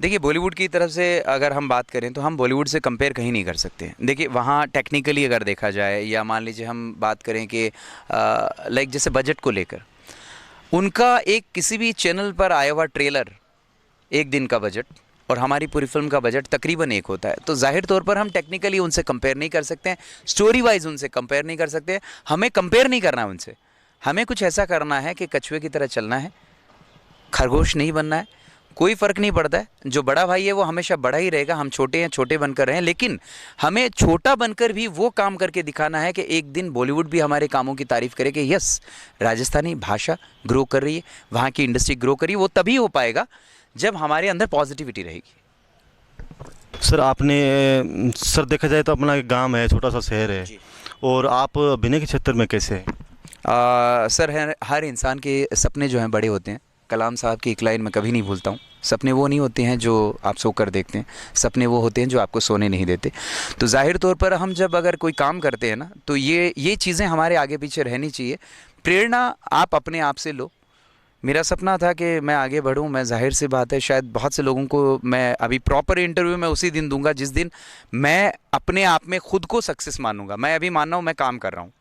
देखिए, बॉलीवुड की तरफ से अगर हम बात करें तो हम बॉलीवुड से कंपेयर कहीं नहीं कर सकते। देखिए, वहाँ टेक्निकली अगर देखा जाए या मान लीजिए हम बात करें कि लाइक जैसे बजट को लेकर, उनका एक किसी भी चैनल पर आया हुआ ट्रेलर, एक दिन का बजट और हमारी पूरी फिल्म का बजट तकरीबन एक होता है। तो जाहिर तौर पर हम टेक्निकली उनसे कंपेयर नहीं कर सकते हैं, स्टोरी वाइज उनसे कंपेयर नहीं कर सकते हैं। हमें कंपेयर नहीं करना है उनसे, हमें कुछ ऐसा करना है कि कछुए की तरह चलना है, खरगोश नहीं बनना है। कोई फ़र्क नहीं पड़ता है, जो बड़ा भाई है वो हमेशा बड़ा ही रहेगा, हम छोटे हैं छोटे बनकर रहें, लेकिन हमें छोटा बनकर भी वो काम करके दिखाना है कि एक दिन बॉलीवुड भी हमारे कामों की तारीफ़ करे कि यस, राजस्थानी भाषा ग्रो कर रही है, वहाँ की इंडस्ट्री ग्रो कर रही है। वो तभी हो पाएगा जब हमारे अंदर पॉजिटिविटी रहेगी। सर आपने सर देखा जाए तो अपना एक गांव है, छोटा सा शहर है, और आप अभिनय के क्षेत्र में कैसे हैं? सर, हर इंसान के सपने जो हैं बड़े होते हैं। कलाम साहब की एक लाइन मैं कभी नहीं भूलता हूँ, सपने वो नहीं होते हैं जो आप सोकर देखते हैं, सपने वो होते हैं जो आपको सोने नहीं देते। तो जाहिर तौर पर हम जब अगर कोई काम करते हैं ना, तो ये चीज़ें हमारे आगे पीछे रहनी चाहिए। प्रेरणा आप अपने आप से लो। मेरा सपना था कि मैं आगे बढ़ूं। मैं जाहिर सी बात है, शायद बहुत से लोगों को मैं अभी प्रॉपर इंटरव्यू मैं उसी दिन दूंगा जिस दिन मैं अपने आप में खुद को सक्सेस मानूंगा। मैं अभी मान रहा हूँ मैं काम कर रहा हूँ,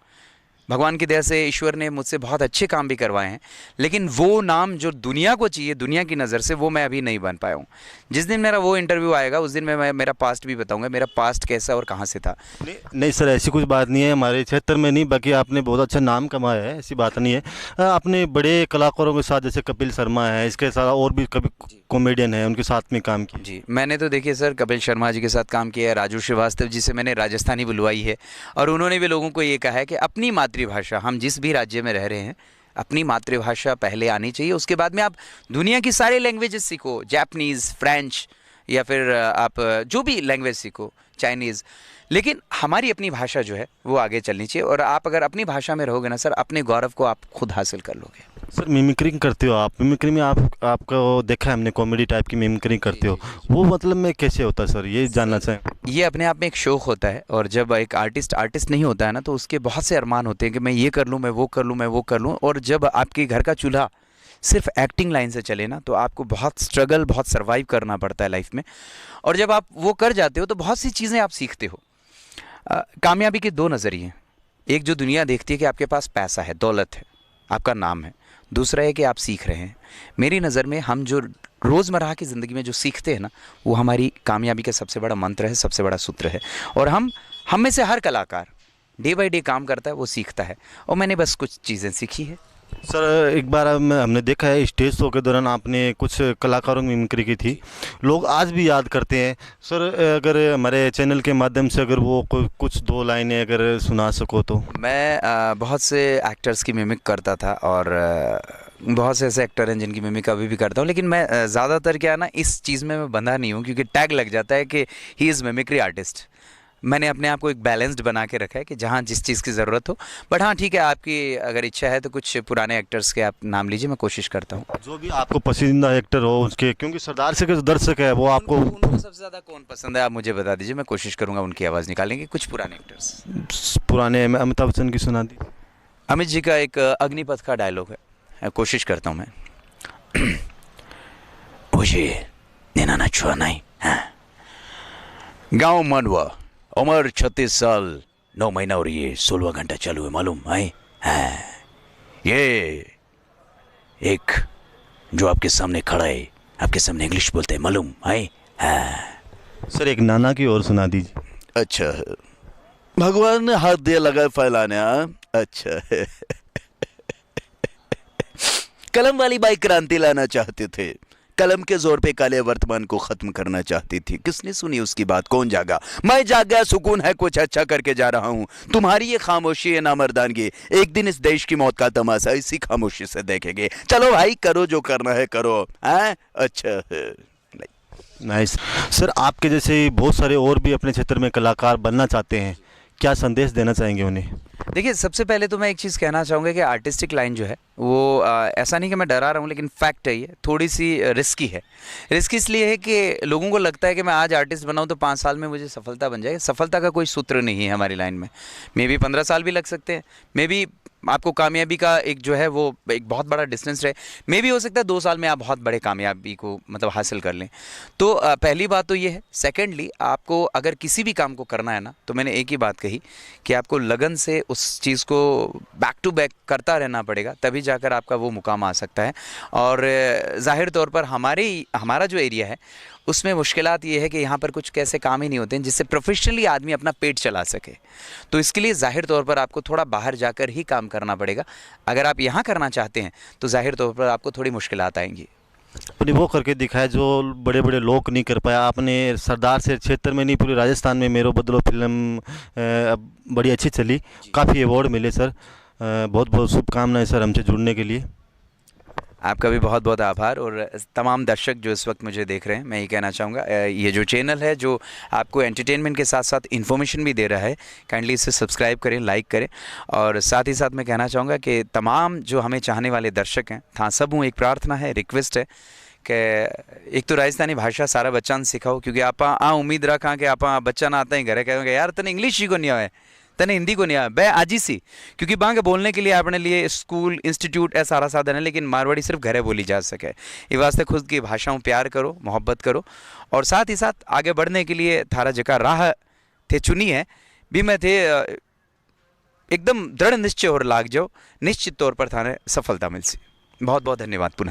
भगवान की दया से ईश्वर ने मुझसे बहुत अच्छे काम भी करवाए हैं, लेकिन वो नाम जो दुनिया को चाहिए, दुनिया की नज़र से, वो मैं अभी नहीं बन पाया हूँ। जिस दिन मेरा वो इंटरव्यू आएगा उस दिन मैं मेरा पास्ट भी बताऊंगा, मेरा पास्ट कैसा और कहाँ से था। नहीं नहीं सर, ऐसी कुछ बात नहीं है, हमारे क्षेत्र में नहीं, बाकी आपने बहुत अच्छा नाम कमाया है, ऐसी बात नहीं है। आपने बड़े कलाकारों के साथ, जैसे कपिल शर्मा है, इसके साथ और भी कभी कॉमेडियन है, उनके साथ में काम किया? जी, मैंने तो देखिए सर कपिल शर्मा जी के साथ काम किया है, राजू श्रीवास्तव जी से मैंने राजस्थानी बुलवाई है, और उन्होंने भी लोगों को ये कहा है कि अपनी मातृभाषा, हम जिस भी राज्य में रह रहे हैं, अपनी मातृभाषा पहले आनी चाहिए, उसके बाद में आप दुनिया की सारे लैंग्वेजेस सीखो, जापानीज़, फ्रेंच, या फिर आप जो भी लैंग्वेज सीखो, चाइनीज़, लेकिन हमारी अपनी भाषा जो है वो आगे चलनी चाहिए। और आप अगर अपनी भाषा में रहोगे ना सर, अपने गौरव को आप खुद हासिल कर लोगे। सर मिमिक्रिंग करते हो आप? मिमिक्री में आपको देखा है हमने, कॉमेडी टाइप की मिमिक्री करते हो, वो मतलब में कैसे होता है सर, ये जानना चाहें। ये अपने आप में एक शौक़ होता है, और जब एक आर्टिस्ट नहीं होता है ना, तो उसके बहुत से अरमान होते हैं कि मैं ये कर लूँ, मैं वो कर लूँ, मैं वो कर लूँ। और जब आपके घर का चूल्हा सिर्फ एक्टिंग लाइन से चले ना, तो आपको बहुत स्ट्रगल, बहुत सर्वाइव करना पड़ता है लाइफ में। और जब आप वो कर जाते हो तो बहुत सी चीज़ें आप सीखते हो। कामयाबी के दो नज़रिए हैं। एक जो दुनिया देखती है कि आपके पास पैसा है, दौलत है, आपका नाम है। दूसरा है कि आप सीख रहे हैं। मेरी नज़र में हम जो रोज़मर्रा की ज़िंदगी में जो सीखते हैं ना, वो हमारी कामयाबी का सबसे बड़ा मंत्र है, सबसे बड़ा सूत्र है। और हम में से हर कलाकार डे बाय डे काम करता है, वो सीखता है, और मैंने बस कुछ चीज़ें सीखी है। सर एक बार हमने देखा है स्टेज शो के दौरान आपने कुछ कलाकारों की मिमिक्री की थी, लोग आज भी याद करते हैं। सर अगर हमारे चैनल के माध्यम से अगर वो कुछ दो लाइनें अगर सुना सको तो। मैं बहुत से एक्टर्स की मिमिक करता था, और बहुत से ऐसे एक्टर हैं जिनकी मिमिक अभी भी करता हूँ, लेकिन मैं ज़्यादातर क्या है ना, इस चीज़ में मैं बंधा नहीं हूँ, क्योंकि टैग लग जाता है कि ही इज़ मिमिक्री आर्टिस्ट। मैंने अपने आप को एक बैलेंस्ड बना के रखा है कि जहाँ जिस चीज़ की ज़रूरत हो। बट हाँ ठीक है, आपकी अगर इच्छा है तो कुछ पुराने एक्टर्स के आप नाम लीजिए, मैं कोशिश करता हूँ। जो भी आपको पसंदीदा एक्टर हो उसके, क्योंकि सरदार से के जो दर्शक है वो आपको उनको सबसे ज़्यादा कौन पसंद है आप मुझे बता दीजिए, मैं कोशिश करूँगा उनकी आवाज़ निकालने की। कुछ पुराने एक्टर्स, पुराने अमिताभ बच्चन की सुना दी। अमित जी का एक अग्निपथ का डायलॉग है, कोशिश करता हूँ मैं। मुझे देना ना छुआ नहीं, गाँव मनवा, उम्र 36 साल 9 महीना, और ये 16वां घंटा चालू है, मालूम है? ये एक जो आपके सामने खड़ा है, आपके सामने इंग्लिश बोलते हैं, मालूम है? सर एक नाना की और सुना दीजिए। अच्छा, भगवान ने हाथ दिया लगा फैलाने। अच्छा। कलम वाली बाई क्रांति लाना चाहते थे, कलम के जोर पे काले वर्तमान को खत्म करना चाहती थी। किसने सुनी उसकी बात? कौन जागा? मैं जाग गया, सुकून है, कुछ अच्छा करके जा रहा हूं। तुम्हारी ये खामोशी है नामर्दानगी, एक दिन इस देश की मौत का तमाशा इसी खामोशी से देखेंगे। चलो भाई, करो जो करना है करो। अच्छा नाइस। सर आपके जैसे बहुत सारे और भी अपने क्षेत्र में कलाकार बनना चाहते हैं, क्या संदेश देना चाहेंगे उन्हें? देखिए, सबसे पहले तो मैं एक चीज़ कहना चाहूँगा कि आर्टिस्टिक लाइन जो है वो ऐसा नहीं कि मैं डरा रहा हूँ, लेकिन फैक्ट है, ये थोड़ी सी रिस्की है। रिस्की इसलिए है कि लोगों को लगता है कि मैं आज आर्टिस्ट बनाऊँ तो 5 साल में मुझे सफलता बन जाए। सफलता का कोई सूत्र नहीं है हमारी लाइन में। मे बी 15 साल भी लग सकते हैं, मे बी आपको कामयाबी का एक जो है वो एक बहुत बड़ा डिस्टेंस रहे, मे भी हो सकता है 2 साल में आप बहुत बड़े कामयाबी को मतलब हासिल कर लें। तो पहली बात तो ये है। सेकेंडली, आपको अगर किसी भी काम को करना है ना, तो मैंने एक ही बात कही कि आपको लगन से उस चीज़ को बैक टू बैक करता रहना पड़ेगा, तभी जाकर आपका वो मुकाम आ सकता है। और ज़ाहिर तौर पर हमारा जो एरिया है उसमें मुश्किलात ये है कि यहाँ पर कुछ कैसे काम ही नहीं होते हैं जिससे प्रोफेशनली आदमी अपना पेट चला सके। तो इसके लिए ज़ाहिर तौर पर आपको थोड़ा बाहर जाकर ही काम करना पड़ेगा। अगर आप यहाँ करना चाहते हैं तो ज़ाहिर तौर पर आपको थोड़ी मुश्किलात आएंगी। अपने वो करके दिखाया जो बड़े बड़े लोग नहीं कर पाया आपने। सरदार से क्षेत्र में नहीं, पूरे राजस्थान में मेरो बदलो फिल्म बड़ी अच्छी चली, काफ़ी अवार्ड मिले सर। बहुत बहुत शुभकामनाएं सर हमसे जुड़ने के लिए। आपका भी बहुत बहुत आभार। और तमाम दर्शक जो इस वक्त मुझे देख रहे हैं, मैं ये कहना चाहूँगा, ये जो चैनल है जो आपको एंटरटेनमेंट के साथ साथ इन्फॉर्मेशन भी दे रहा है, काइंडली इसे सब्सक्राइब करें, लाइक करें। और साथ ही साथ मैं कहना चाहूँगा कि तमाम जो हमें चाहने वाले दर्शक हैं, था सब हूँ, एक प्रार्थना है, रिक्वेस्ट है कि एक तो राजस्थानी भाषा सारा बच्चा ने सिखाओ, क्योंकि आप उम्मीद रखा कि आप बच्चा ना आता ही घरे कहेंगे यार तने इंग्लिश ही को नहीं आए, तने हिंदी को नहीं आया, बे आज ही सी, क्योंकि बांग बोलने के लिए अपने लिए स्कूल इंस्टीट्यूट ऐसा सारा साधन है, लेकिन मारवाड़ी सिर्फ घरे बोली जा सके। ये वास्ते खुद की भाषाओं प्यार करो, मोहब्बत करो, और साथ ही साथ आगे बढ़ने के लिए थारा जका राह थे चुनी है भी मैं थे एकदम दृढ़ निश्चय और लाग जाओ, निश्चित तौर पर थाने सफलता मिल सी। बहुत बहुत धन्यवाद पुनः।